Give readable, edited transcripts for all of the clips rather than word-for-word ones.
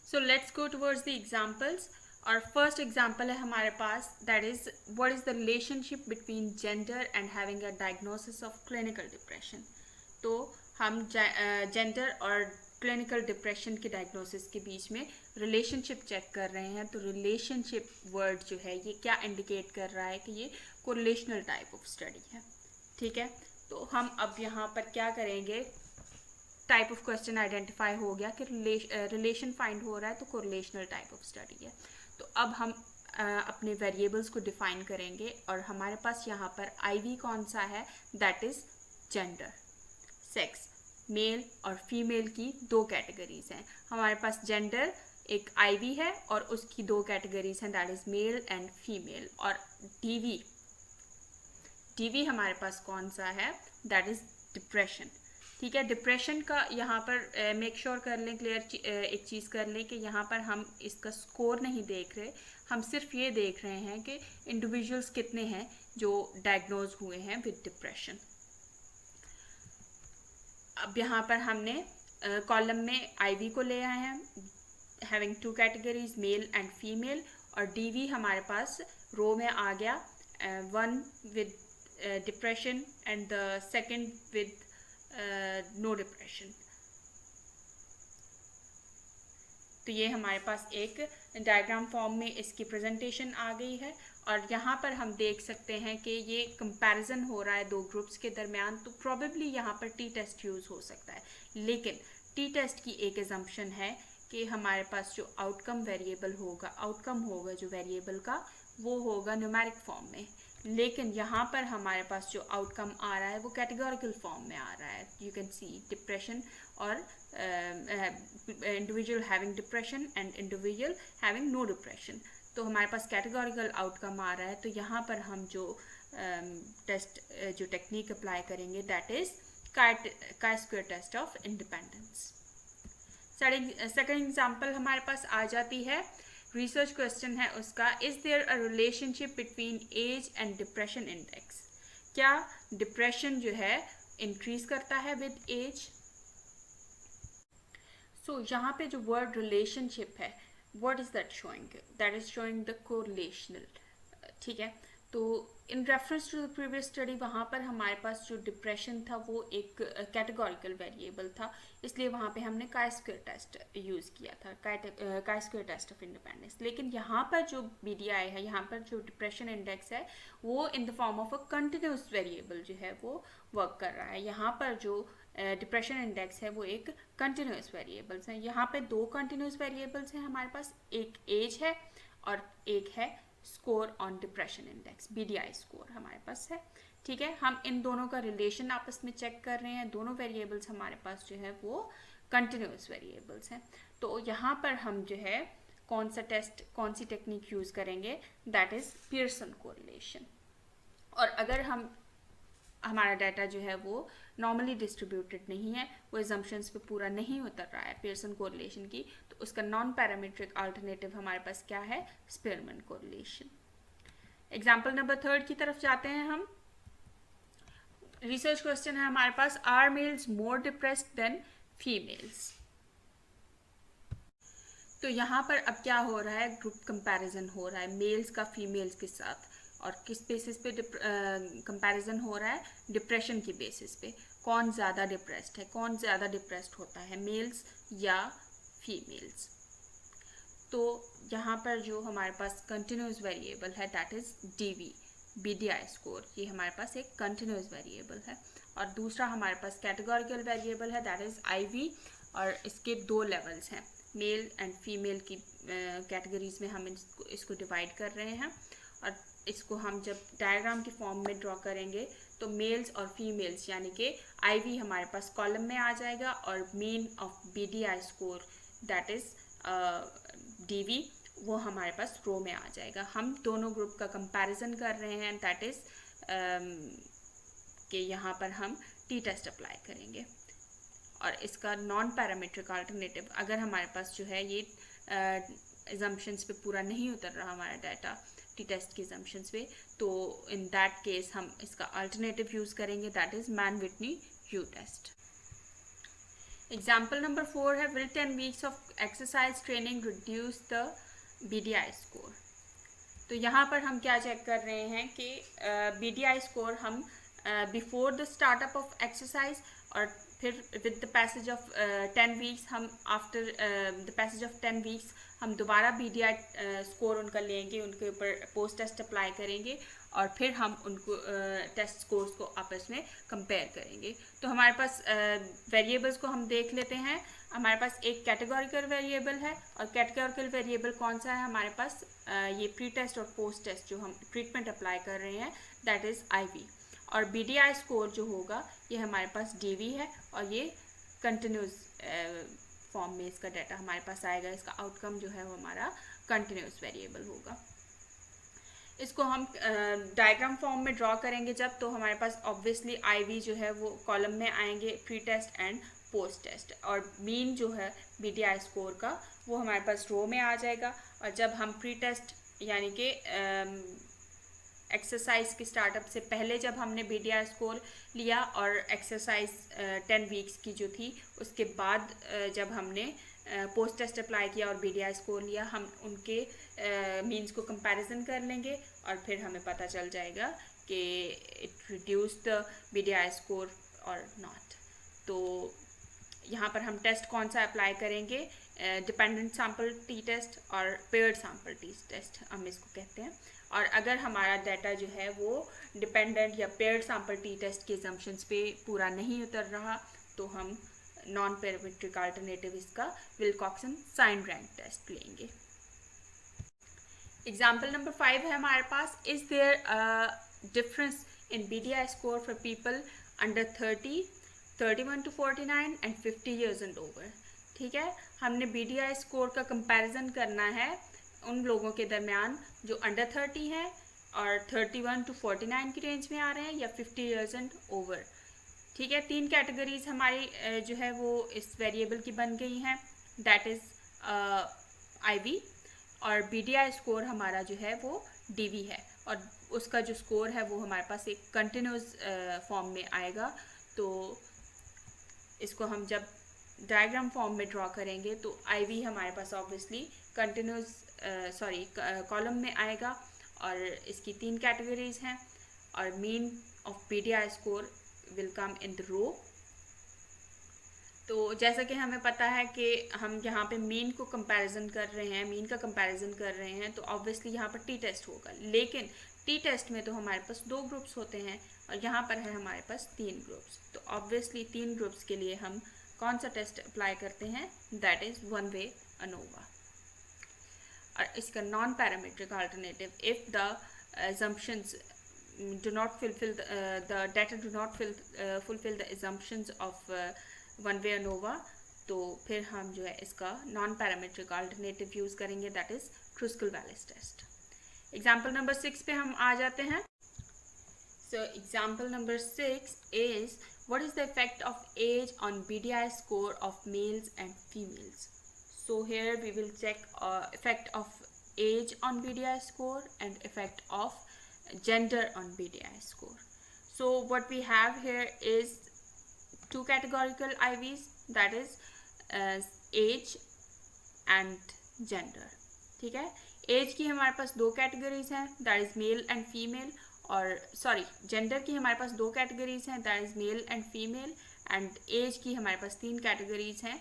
So let's go towards the examples. और first example है हमारे पास, that is what is the relationship between gender and having a diagnosis of clinical depression. तो हम gender और clinical depression के diagnosis के बीच में रिलेशनशिप चेक कर रहे हैं। तो रिलेशनशिप वर्ड जो है ये क्या इंडिकेट कर रहा है कि ये कोरिलेशनल टाइप ऑफ स्टडी है। ठीक है, तो हम अब यहाँ पर क्या करेंगे, टाइप ऑफ क्वेश्चन आइडेंटिफाई हो गया कि रिलेशन फाइंड हो रहा है, तो कोरिलेशनल टाइप ऑफ स्टडी है। तो अब हम अपने वेरिएबल्स को डिफाइन करेंगे और हमारे पास यहाँ पर आईवी कौन सा है, that is gender, sex, male और फीमेल की दो कैटेगरीज हैं। हमारे पास जेंडर एक आईवी है और उसकी दो कैटेगरीज हैं, that is male and female. और डीवी, डीवी हमारे पास कौन सा है, दैट इज डिप्रेशन। ठीक है, डिप्रेशन का यहाँ पर मेक श्योर कर लें, क्लियर एक चीज़ कर लें कि यहाँ पर हम इसका स्कोर नहीं देख रहे, हम सिर्फ ये देख रहे हैं कि इंडिविजुअल्स कितने हैं जो डायग्नोज हुए हैं विद डिप्रेशन। अब यहाँ पर हमने कॉलम में आईवी को ले आए हैं, having two categories male and female, और डीवी हमारे पास रो में आ गया, one with depression and the second with no depression. तो ये हमारे पास एक डायग्राम फॉर्म में इसकी प्रेजेंटेशन आ गई है। और यहाँ पर हम देख सकते हैं कि ये कंपैरिजन हो रहा है दो ग्रुप्स के दरमियान। तो प्रोबेबली यहाँ पर टी टेस्ट यूज़ हो सकता है, लेकिन टी टेस्ट की एक एजम्पशन है कि हमारे पास जो आउटकम वेरिएबल होगा, आउटकम होगा जो वेरिएबल का, वो होगा न्यूमेरिक फॉर्म में। लेकिन यहाँ पर हमारे पास जो आउटकम आ रहा है वो कैटेगोरिकल फॉर्म में आ रहा है। यू कैन सी डिप्रेशन और individual having depression and individual having no depression. तो हमारे पास कैटेगोरिकल आउटकम आ रहा है। तो यहाँ पर हम जो टेस्ट जो टेक्निक अप्लाई करेंगे, that is chi square test of independence. Second example हमारे पास आ जाती है, रिसर्च क्वेश्चन है उसका, is there a relationship between age and depression index. क्या डिप्रेशन जो है इंक्रीज करता है विद एज। सो यहाँ पे जो वर्ड रिलेशनशिप है, what is that showing, that is showing the correlational. ठीक है, तो in reference to the previous study वहाँ पर हमारे पास जो डिप्रेशन था वो एक कैटेगोरिकल वेरिएबल था, इसलिए वहाँ पे हमने काई स्क्वायर टेस्ट यूज़ किया था, काई स्क्वायर टेस्ट ऑफ इंडिपेंडेंस। लेकिन यहाँ पर जो बीडीआई है, यहाँ पर जो डिप्रेशन इंडेक्स है, वो इन the form of a continuous variable जो है वो वर्क कर रहा है। यहाँ पर जो डिप्रेशन इंडेक्स है वो एक कंटिन्यूस वेरिएबल्स है। यहाँ पे दो कंटिन्यूस वेरिएबल्स हैं हमारे पास, एक एज है और एक है score on depression index, BDI score हमारे पास है। ठीक है, हम इन दोनों का रिलेशन आपस में चेक कर रहे हैं। दोनों वेरिएबल्स हमारे पास जो है वो कंटिन्यूस वेरिएबल्स हैं। तो यहाँ पर हम जो है कौन सा टेस्ट, कौन सी टेक्निक यूज़ करेंगे, दैट इज़ पियर्सन कोरिलेशन। और अगर हम हमारा डाटा जो है वो नॉर्मली डिस्ट्रीब्यूटेड नहीं है, वो एजम्पशंस पे पूरा नहीं उतर रहा है पियर्सन कोरिलेशन की, तो उसका नॉन पैरामीट्रिक अल्टरनेटिव हमारे पास क्या है, स्पीयरमैन कोरिलेशन। एग्जाम्पल नंबर 3 की तरफ जाते हैं हम। रिसर्च क्वेश्चन है हमारे पास, are males more depressed than females. तो यहाँ पर अब क्या हो रहा है, ग्रुप कंपैरिजन हो रहा है मेल्स का फीमेल्स के साथ। और किस बेसिस पे कंपैरिजन हो रहा है, डिप्रेशन की बेसिस पे। कौन ज़्यादा डिप्रेस्ड है, कौन ज़्यादा डिप्रेस्ड होता है, मेल्स या फीमेल्स। तो यहाँ पर जो हमारे पास कंटिन्यूस वेरिएबल है, that is DV, BDI score, ये हमारे पास एक कंटिन्यूस वेरिएबल है। और दूसरा हमारे पास कैटेगोरिकल वेरिएबल है, दैट इज़ आईवी, और इसके दो लेवल्स हैं, मेल एंड फीमेल की कैटेगरीज में हम इसको डिवाइड कर रहे हैं। और इसको हम जब डायग्राम की फॉर्म में ड्रॉ करेंगे तो मेल्स और फीमेल्स यानी कि आईवी हमारे पास कॉलम में आ जाएगा और mean of BDI score that is DV वो हमारे पास रो में आ जाएगा। हम दोनों ग्रुप का कंपैरिजन कर रहे हैं, दैट इज कि यहाँ पर हम टी टेस्ट अप्लाई करेंगे। और इसका नॉन पैरामीट्रिक अल्टरनेटिव, अगर हमारे पास जो है ये एजम्पशंस पे पूरा नहीं उतर रहा हमारा डाटा टी टेस्ट की एजम्पशंस पे, तो इन दैट केस हम इसका अल्टरनेटिव यूज़ करेंगे, that is Mann Whitney U test. Example number 4 है will 10 weeks of exercise training reduce the BDI score. तो यहाँ पर हम क्या चेक कर रहे हैं कि BDI स्कोर हम before the startup of exercise और फिर with the passage of 10 weeks हम after the passage of 10 weeks हम दोबारा BDI स्कोर उनका लेंगे, उनके ऊपर पोस्ट टेस्ट अप्लाई करेंगे और फिर हम उनको टेस्ट स्कोर्स को आपस में कंपेयर करेंगे। तो हमारे पास वेरिएबल्स को हम देख लेते हैं। हमारे पास एक कैटेगोरिकल वेरिएबल है और कैटेगोरिकल वेरिएबल कौन सा है हमारे पास, ये प्री टेस्ट और पोस्ट टेस्ट जो हम ट्रीटमेंट अप्लाई कर रहे हैं दैट इज़ IV। और BDI स्कोर जो होगा ये हमारे पास DV है और ये कंटिन्यूस फॉर्म में इसका डाटा हमारे पास आएगा। इसका आउटकम जो है वो हमारा कंटिन्यूस वेरिएबल होगा। इसको हम डायग्राम फॉर्म में ड्रॉ करेंगे जब, तो हमारे पास ऑब्वियसली IV जो है वो कॉलम में आएंगे, pre test and post test, और मीन जो है BDI स्कोर का वो हमारे पास रो में आ जाएगा। और जब हम प्री टेस्ट यानी कि एक्सरसाइज के स्टार्टअप से पहले जब हमने BDI स्कोर लिया और एक्सरसाइज 10 वीक्स की जो थी उसके बाद जब हमने पोस्ट टेस्ट अप्लाई किया और BDI स्कोर लिया, हम उनके मीन्स को कंपैरिजन कर लेंगे और फिर हमें पता चल जाएगा कि it reduce the BDI score और नॉट। तो यहाँ पर हम टेस्ट कौन सा अप्लाई करेंगे, डिपेंडेंट सैम्पल टी टेस्ट और पेयर्ड सैम्पल टी टेस्ट हम इसको कहते हैं। और अगर हमारा डाटा जो है वो डिपेंडेंट या पेयर्ड सैम्पल टी टेस्ट के असम्पशंस पे पूरा नहीं उतर रहा तो हम नॉन पैरामीट्रिक अल्टरनेटिव इसका विल्कॉक्सन साइन रैंक टेस्ट लेंगे। एग्जाम्पल नंबर 5 है हमारे पास, is there difference in BDI score for people under 30, 31 to 49 and 50 years and over. ठीक है, हमने BDI स्कोर का कंपैरिजन करना है उन लोगों के दरमियान जो अंडर 30 हैं और 31 to 49 की रेंज में आ रहे हैं या 50 years एंड ओवर। ठीक है, 3 कैटेगरीज हमारी जो है वो इस वेरिएबल की बन गई हैं, दैट इज़ IV, और BDI स्कोर हमारा जो है वो DV है और उसका जो स्कोर है वो हमारे पास एक कंटिन्यूस फॉर्म में आएगा। तो इसको हम जब डायग्राम फॉर्म में ड्रॉ करेंगे तो IV हमारे पास ऑब्वियसली कंटिन्यूस कॉलम में आएगा और इसकी 3 कैटेगरीज हैं और mean of BDI score will come in the row. तो जैसा कि हमें पता है कि हम यहाँ पे मीन को कंपैरिजन कर रहे हैं, मीन का कंपैरिजन कर रहे हैं, तो ऑब्वियसली यहाँ पर टी टेस्ट होगा, लेकिन टी टेस्ट में तो हमारे पास 2 ग्रुप्स होते हैं और यहाँ पर है हमारे पास 3 ग्रुप्स। तो ऑब्वियसली 3 ग्रुप्स के लिए हम कौन सा टेस्ट अप्लाई करते हैं, that is one way ANOVA. और इसका non parametric alternative, if the assumptions do not fulfill the data do not fulfill the assumptions of one way ANOVA, तो फिर हम जो है इसका नॉन पैरामीट्रिक अल्टरनेटिव यूज़ करेंगे, that is Kruskal-Wallis test. Example number 6 पे हम आ जाते हैं। So example number 6 is what is the effect of age on BDI score of males and females. So here we will check effect of age on BDI score and effect of gender on BDI score. So what we have here is 2 categorical IVs, that is age and gender. ठीक है, age की हमारे पास 2 categories हैं, that is male and female, और gender की हमारे पास 2 कैटेगरीज हैं, that is male and female, and age की हमारे पास 3 कैटेगरीज हैं,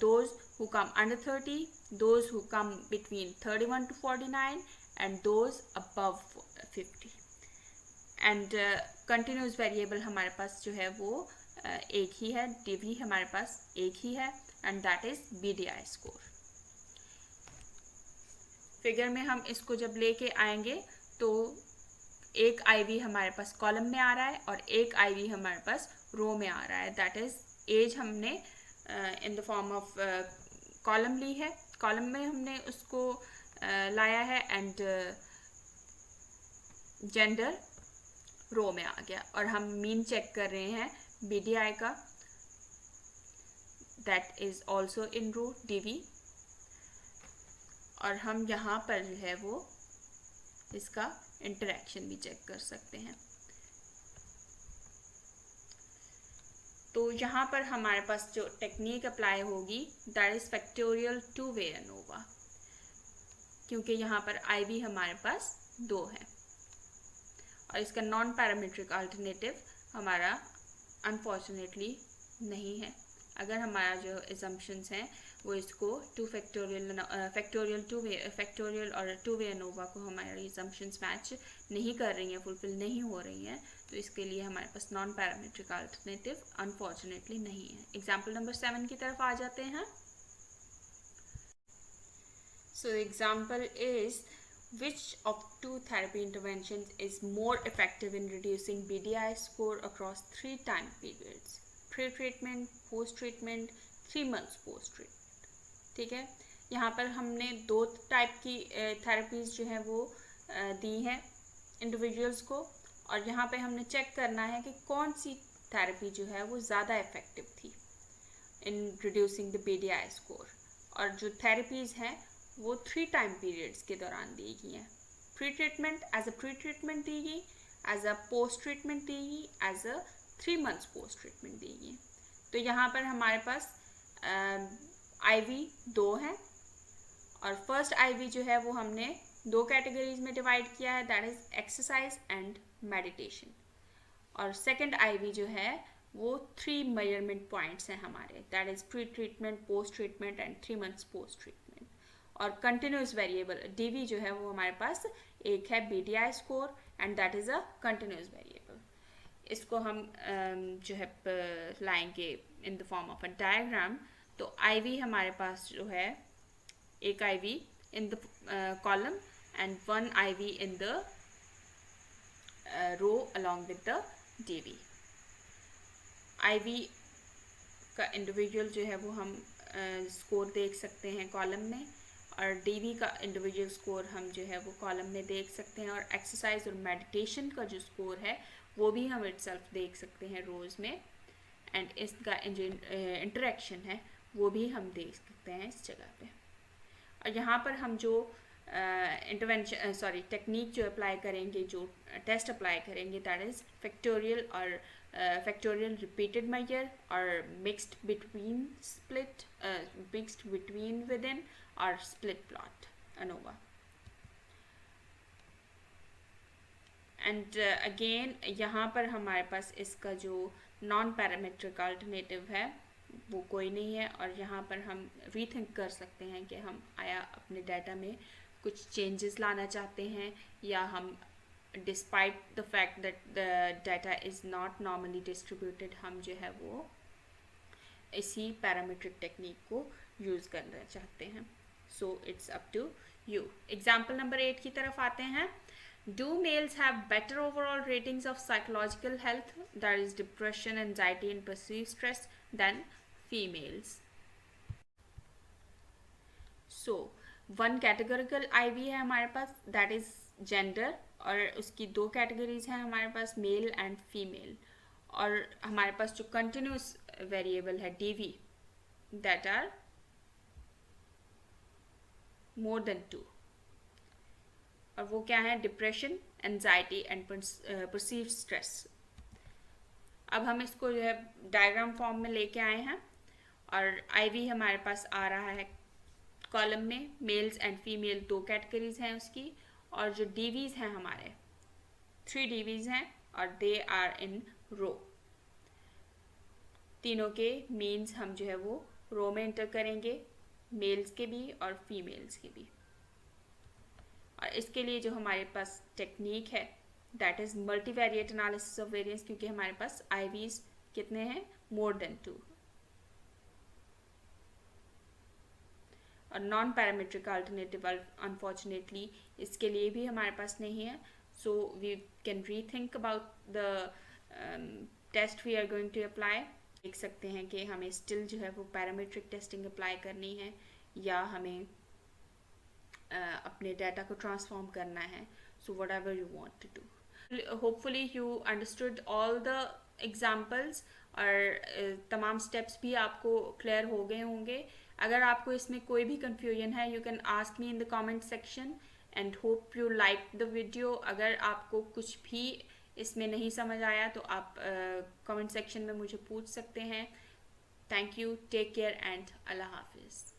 those who come under 30, those who come between 31 to 49 and those above 50. and continuous variable हमारे पास जो है वो एक ही है, DV हमारे पास एक ही है, and that is BDI score. Figure में हम इसको जब लेके आएंगे तो एक IV हमारे पास कॉलम में आ रहा है और एक IV हमारे पास रो में आ रहा है, दैट इज एज हमने in the form of column ली है, कॉलम में हमने उसको लाया है, एंड जेंडर रो में आ गया, और हम मीन चेक कर रहे हैं BDI का, that is also in row DV, और हम यहाँ पर जो है वो इसका इंटरेक्शन भी चेक कर सकते हैं। तो यहाँ पर हमारे पास जो टेक्निक अप्लाई होगी that is factorial two way ANOVA, क्योंकि यहाँ पर IV हमारे पास 2 है और इसका नॉन पैरामीट्रिक अल्टरनेटिव हमारा अनफॉर्चुनेटली नहीं है। अगर हमारा जो एजम्पशंस हैं वो इसको फैक्टोरियल और टू वे एनोवा को हमारे एजम्पशंस मैच नहीं कर रही हैं, फुलफिल नहीं हो रही हैं, तो इसके लिए हमारे पास नॉन पैरामीट्रिक अल्टरनेटिव अनफॉर्चुनेटली नहीं है। एग्जाम्पल नंबर 7 की तरफ आ जाते हैं। So example is which of two therapy interventions is more effective in reducing BDI score across 3 time periods? Pre-treatment, post-treatment, 3 months post-treatment. ठीक है, यहाँ पर हमने 2 टाइप की थेरेपीज जो है वो दी हैं इंडिविजुअल्स को, और यहाँ पे हमने चेक करना है कि कौन सी थेरेपी जो है वो ज़्यादा इफेक्टिव थी in reducing the BDI score. और जो थेरेपीज़ हैं वो 3 टाइम पीरियड्स के दौरान दी गई हैं। Pre treatment as a pre treatment दी गई, एज अ पोस्ट ट्रीटमेंट दी गई, as a 3 months post treatment दी गई। तो यहाँ पर हमारे पास IV 2 है और फर्स्ट IV जो है वो हमने 2 कैटेगरीज में डिवाइड किया है, that is exercise and meditation. और सेकेंड IV जो है वो 3 मेजरमेंट पॉइंट्स हैं हमारे, that is pre treatment, post treatment and 3 months post treatment. और कंटिन्यूस वेरिएबल DV जो है वो हमारे पास एक है BDI score and that is a continuous variable. इसको हम जो है लाएंगे इन the form of a diagram. तो IV हमारे पास जो है एक IV in the column and 1 IV in the row along with the DV। IV का इंडिविजुअल जो है वो हम स्कोर देख सकते हैं कॉलम में, और DV का इंडिविजुअल स्कोर हम जो है वो कॉलम में देख सकते हैं, और एक्सरसाइज और मेडिटेशन का जो स्कोर है वो भी हम इटसेल्फ देख सकते हैं रोज़ में, एंड इसका जो इंटरेक्शन है वो भी हम देख सकते हैं इस जगह पे। और यहाँ पर हम जो टेक्निक जो अप्लाई करेंगे, जो टेस्ट अप्लाई करेंगे, दैट इज़ फैक्टोरियल और फैक्टोरियल रिपीटेड मेजर और मिक्स्ड बिटवीन विद इन और split plot ANOVA। And again यहाँ पर हमारे पास इसका जो नॉन पैरामीट्रिक अल्टरनेटिव है वो कोई नहीं है, और यहाँ पर हम रीथिंक कर सकते हैं कि हम आया अपने डाटा में कुछ चेंजेस लाना चाहते हैं, या हम despite the fact that the data is not normally distributed हम जो है वो इसी पैरामीट्रिक टेक्निक को यूज़ करना चाहते हैं। So it's up to you. Example number 8 की तरफ आते हैं। Do males have better overall ratings of psychological health, that is depression, anxiety and perceived stress, than females? So, one categorical IV है हमारे पास, that is gender, और उसकी 2 categories हैं हमारे पास, मेल एंड फीमेल। और हमारे पास जो कंटिन्यूस वेरिएबल है DV, that are more than 2, और वो क्या है, depression, anxiety and perceived stress. अब हम इसको जो है डायग्राम फॉर्म में लेके आए हैं, और IV हमारे पास आ रहा है कॉलम में, मेल्स एंड फीमेल 2 कैटेगरीज हैं उसकी, और जो DVs हैं हमारे 3 DVs हैं, और दे आर इन रो। तीनों के मीन्स हम जो है वो रो में एंटर करेंगे, मेल्स के भी और फीमेल्स के भी। और इसके लिए जो हमारे पास टेक्निक है that is multivariate analysis of variance, क्योंकि हमारे पास IVs कितने हैं, मोर देन 2। और नॉन पैरामीट्रिक अल्टरनेटिव अनफॉर्चुनेटली इसके लिए भी हमारे पास नहीं है। So we can rethink about the test we are going to apply. देख सकते हैं कि हमें स्टिल जो है वो पैरामीट्रिक टेस्टिंग अप्लाई करनी है, या हमें अपने डाटा को ट्रांसफॉर्म करना है। So whatever you want to do. Hopefully you understood all the examples, और तमाम स्टेप्स भी आपको क्लियर हो गए होंगे। अगर आपको इसमें कोई भी कन्फ्यूजन है, you can ask me in the comment section, and hope you like the video. अगर आपको कुछ भी इसमें नहीं समझ आया तो आप कमेंट सेक्शन में मुझे पूछ सकते हैं। Thank you, take care and अल्लाह हाफिज़।